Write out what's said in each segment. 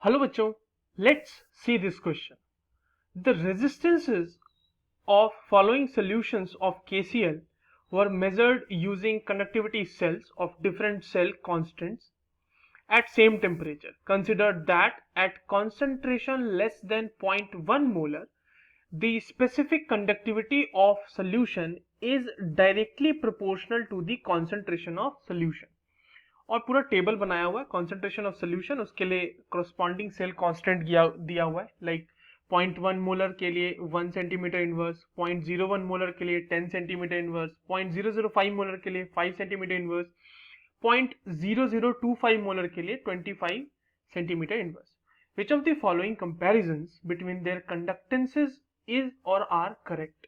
Hello बच्चों, let's see this question. The resistances of following solutions of KCl were measured using conductivity cells of different cell constants at same temperature. Consider that at concentration less than 0.1 molar, the specific conductivity of solution is directly proportional to the concentration of solution. और पूरा table बनाया हुआ है concentration of solution, उसके लिए corresponding cell constant दिया हुआ है. लाइक 0.1 मोलर के लिए 1 सेंटीमीटर इनवर्स, 0.01 मोलर के लिए 10 सेंटीमीटर इनवर्स, 0.005 मोलर के लिए 5 सेंटीमीटर इनवर्स, 0.0025 मोलर के लिए 25 centimetre inverse. Which of the following comparisons between their conductances is और आर करेक्ट.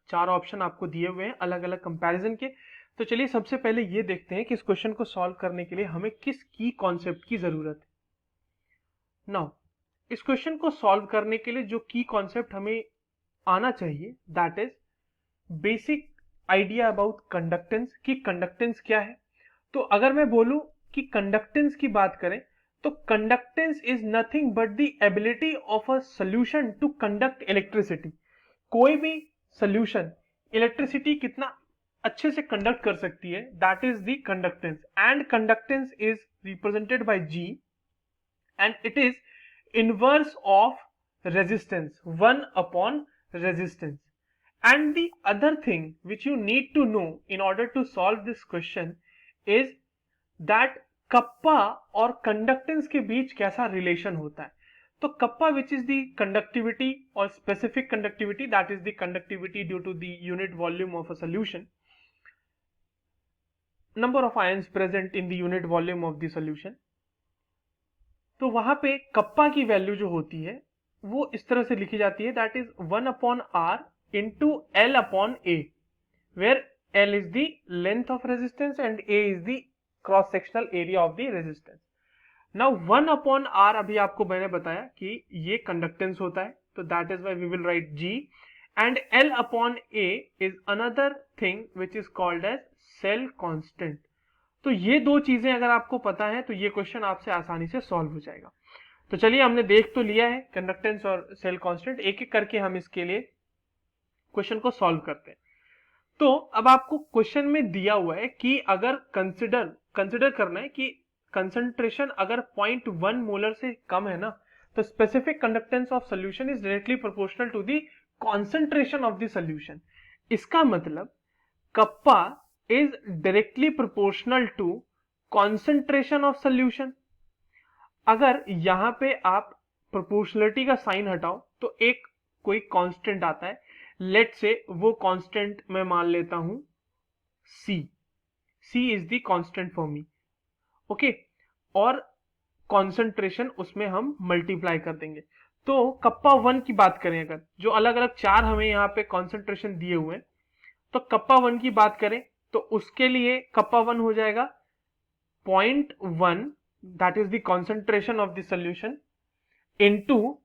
चार ऑप्शन आपको दिए हुए हैं अलग अलग कंपैरिजन के. तो चलिए सबसे पहले ये देखते हैं कि इस क्वेश्चन को सॉल्व करने के लिए हमें किस की कॉन्सेप्ट की जरूरत है. नाउ इस क्वेश्चन को सॉल्व करने के लिए जो की कॉन्सेप्ट हमें आना चाहिए that is basic idea about conductance, कि कंडक्टेंस क्या है. तो अगर मैं बोलूं कि कंडक्टेंस की बात करें तो conductance is nothing but the ability of a solution to conduct electricity. कोई भी सॉल्यूशन इलेक्ट्रिसिटी कितना अच्छे से कंडक्ट कर सकती है, that is the conductance. And conductance is represented by G and it is inverse of resistance, 1 upon resistance. And the other thing which you need to know in order to solve this question is that kappa और conductance के बीच कैसा relation होता है. तो kappa which is the conductivity और specific conductivity, that is the conductivity due to the unit volume of a solution, number of ions present in the unit volume of the solution. तो वहां पे kappa की value जो होती है वो इस तरह से लिखी जाती है, that is 1 upon R into L upon A, where L is the length of resistance and A is the cross sectional area of the resistance. Now 1 upon R अभी आपको मैंने बताया कि ये कंडक्टेंस होता है, तो that is why we will write G, and L upon A is another thing which is called as cell constant. तो ये दो चीजें अगर आपको पता है तो ये क्वेश्चन आपसे आसानी से सॉल्व हो जाएगा. तो चलिए हमने देख तो लिया है कंडक्टेंस और सेल कांस्टेंट, एक एक करके हम इसके लिए क्वेश्चन को सॉल्व करते हैं. तो अब आपको क्वेश्चन में दिया हुआ है कि अगर कंसिडर करना है कि कंसंट्रेशन अगर 0.1 मोलर से कम है ना, तो specific conductance of solution is directly proportional to the concentration of the solution. इसका मतलब kappa is directly proportional to concentration of solution. अगर यहां पे आप प्रोपोर्शनलिटी का साइन हटाओ तो एक कोई कांस्टेंट आता है, लेट से वो कांस्टेंट मैं मान लेता हूं C. C is the constant for me, okay. और कॉन्सेंट्रेशन उसमें हम मल्टीप्लाई कर देंगे. तो कप्पा 1 की बात करें, अगर जो अलग अलग चार हमें यहाँ पे कॉन्सेंट्रेशन दिए हुए हैं, तो कप्पा 1 की बात करें तो उसके लिए कप्पा 1 हो जाएगा 0.1, that is the concentration of the solution, into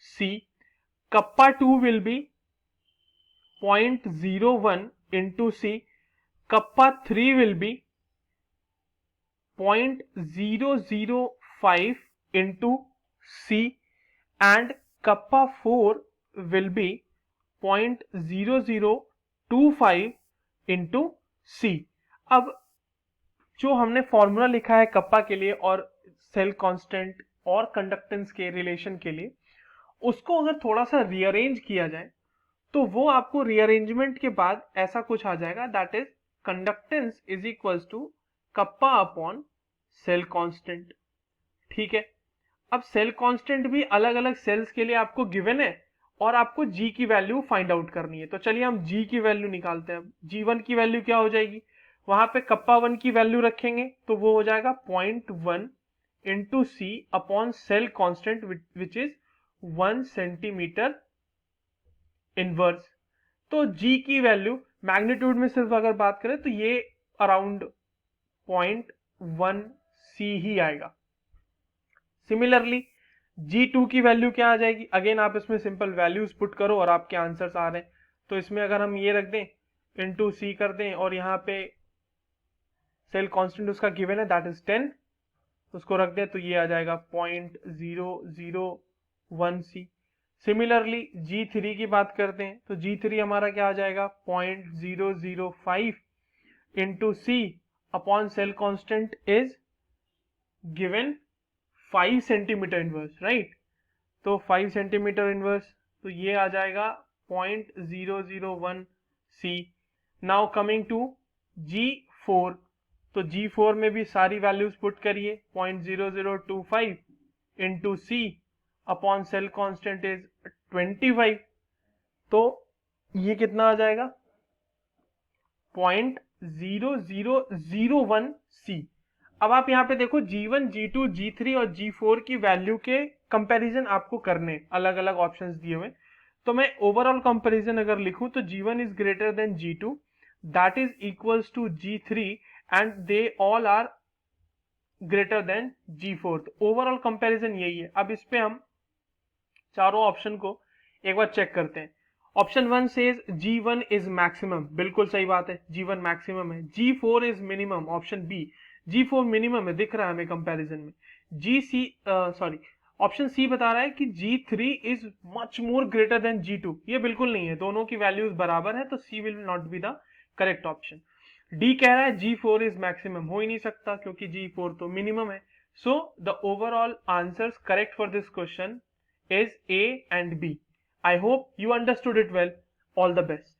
C. Kappa 2 will be 0.01 into C. Kappa 3 will be 0.005 into C and Kappa 4 will be 0.0025 into C. अब जो हमने फॉर्मूला लिखा है कप्पा के लिए और सेल कांस्टेंट और कंडक्टेंस के रिलेशन के लिए, उसको अगर थोड़ा सा रीअरेंज किया जाए तो वो आपको रीअरेंजमेंट के बाद ऐसा कुछ आ जाएगा, that is conductance is equals to kappa upon cell constant. ठीक है. अब सेल कांस्टेंट भी अलग अलग सेल्स के लिए आपको गिवन है और आपको G की वैल्यू फाइंड आउट करनी है. तो चलिए हम G की वैल्यू निकालते हैं. G1 की वैल्यू क्या हो जाएगी, वहां पे कप्पा 1 की वैल्यू रखेंगे तो वो हो जाएगा 0.1 into C upon cell constant which is 1 centimetre inverse. तो G की वैल्यू मैग्नीट्यूड में सिर्फ अगर बात करें तो ये अराउंड 0.1 C ही आएगा. सिमिलरली G2 की वैल्यू क्या आ जाएगी, अगेन आप इसमें सिंपल वैल्यूज पुट करो और आपके आंसर्स आ रहे हैं. तो इसमें अगर हम ये रख दें इनटू C कर दें और यहाँ पे सेल कांस्टेंट उसका गिवन है दैट इज 10, उसको रख दे तो ये आ जाएगा 0.001 सी। सिमिलरली G3 की बात करते हैं तो G3 हमारा क्या आ जाएगा 0.005 into C upon cell constant is given 5 centimetre inverse, right. तो 5 सेंटीमीटर इनवर्स, तो ये आ जाएगा 0.001 सी। नाउ कमिंग टू G4, तो G4 में भी सारी वैल्यूज पुट करिए 0.0025 into C upon cell constant is 25, तो ये कितना आ जाएगा 0.0001 सी। अब आप यहाँ पे देखो G1, G2, G3 और G4 की वैल्यू के कंपैरिजन आपको करने, अलग अलग ऑप्शंस दिए हुए। तो मैं ओवरऑल कंपैरिजन अगर लिखूं तो G1 is greater than G2, that is equals to G3 and they all are greater than G4। तो ओवरऑल कंपैरिजन यही है। अब इस पे हम चारों ऑप्शन को एक बार चेक करते हैं। Option 1 says G1 is maximum, बिल्कुल सही बात है, G1 मैक्सिमम है। G4 is minimum, option B, G4 minimum है, दिख रहा है हमें कंपैरिजन में। ऑप्शन सी बता रहा है कि G3 is much more greater than G2, ये बिल्कुल नहीं है, दोनों की वैल्यूज बराबर है, तो C will not be the correct option. D कह रहा है G4 इज मैक्सिमम, हो ही नहीं सकता क्योंकि G4 तो मिनिमम है। So the overall answers correct for this question is A and B. I hope you understood it well. All the best.